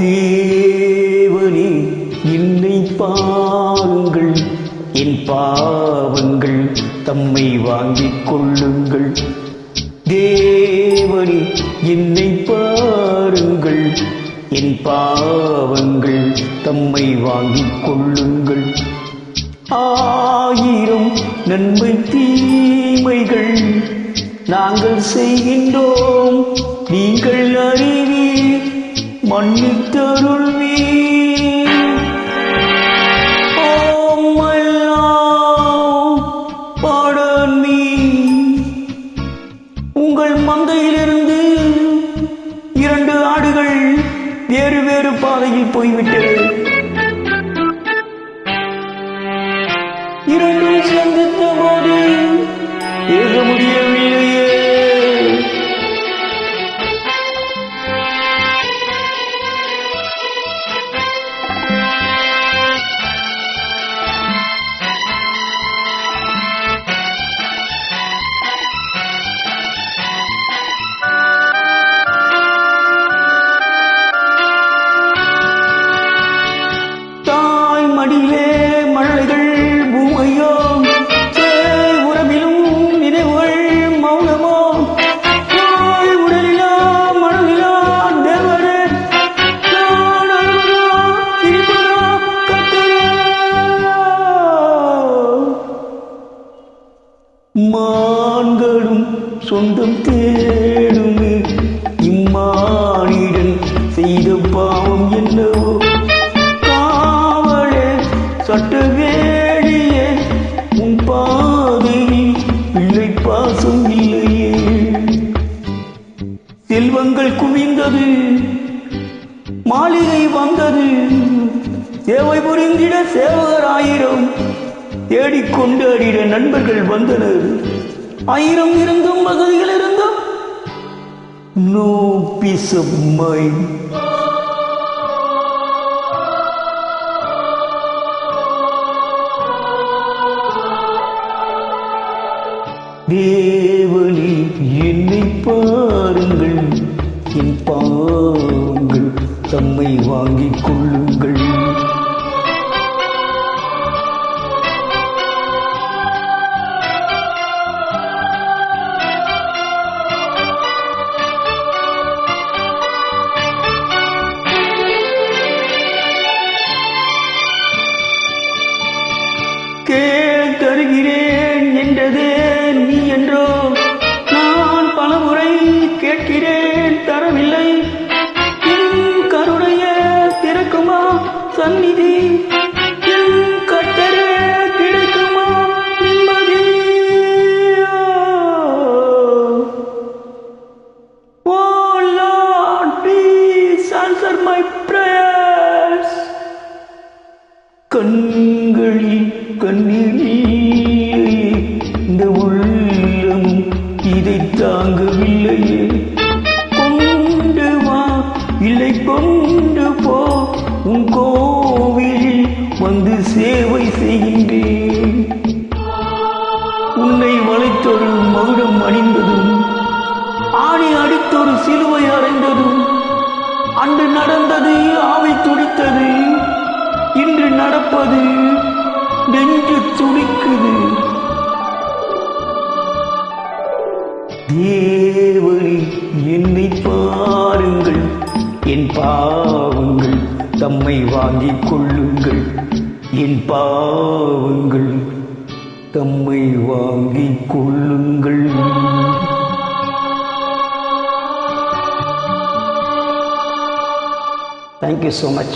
தேவனே என்னை பாருங்கள், என் பாவங்கள் தம்மை வாங்கிக் கொள்ளுங்கள். தேவனே என்னை பாருங்கள், என் பாவங்கள் தம்மை வாங்கிக் கொள்ளுங்கள். ஆயிரம் நன்மை தீமைகள் நாங்கள் செய்கின்றோம், நீங்கள் அறிவீர், மன்னித்தருள்வீர். உங்கள் மந்தையிலிருந்து 2 ஆடுகள் வேறு வேறு பாதையில் போய்விட்டது. 2 சந்தித்த போது ஏக முடியவில்லையே. மடியிலே மழைகள் பூமையோ, உறவிலும் நினைவுகள் மௌனமோ, உடலிலா மனதிலா தேவரே மான்களும் சொந்தம் தேடுமே, இம்மானிடன் செய்த பாவம் என்னவோ. சட்டவேளியே உன் பாதையில் பிள்ளை பாசம் இல்லையே. செல்வங்கள் குவிந்தது, மாளிகை வந்தது, சேவை புரிந்திட சேவகர் 1000 தேடிக்கொண்டு அறிட நண்பர்கள் வந்தனர். 1000 இருந்தும் வசதிகள் இருந்தும் நோ பீஸ் ஆஃப் மைண்ட். தேவனே என்னை பாருங்கள், என் பாவங்கள் தம்மை வாங்கிக் கொள்ளுங்கள். தருகிறேன் என்றதே நீ என்றோ, நான் பலமுறை கேட்கிறேன் தரவில்லை. என் கருணைய திறக்குமா சந்நிதி, என் கட்டரே கிடைக்குமா நிம்மதி. Oh Lord, please answer my prayers. கண்களில் கண்ணீர், இந்த உள்ளமும் இதை தாங்கவில்லையே. கொண்டு வா இல்லை கொண்டு போ, உன் கோவிலில் வந்து சேவை செய்கின்றேன். உன்னை வளைத்தொரு மகுடம் அணிந்ததும், ஆணி அடித்தொரு சிலுவை அறைந்ததும், அன்று நடந்தது ஆவி துடித்தது, இன்று நடப்பது நெஞ்சு துடிக்குது. தேவனே என்னை பாருங்கள், என் பாவங்கள் தம்மை வாங்கிக் கொள்ளுங்கள். என் பாவங்கள் தம்மை வாங்கிக் கொள்ளுங்கள். Thank you so much.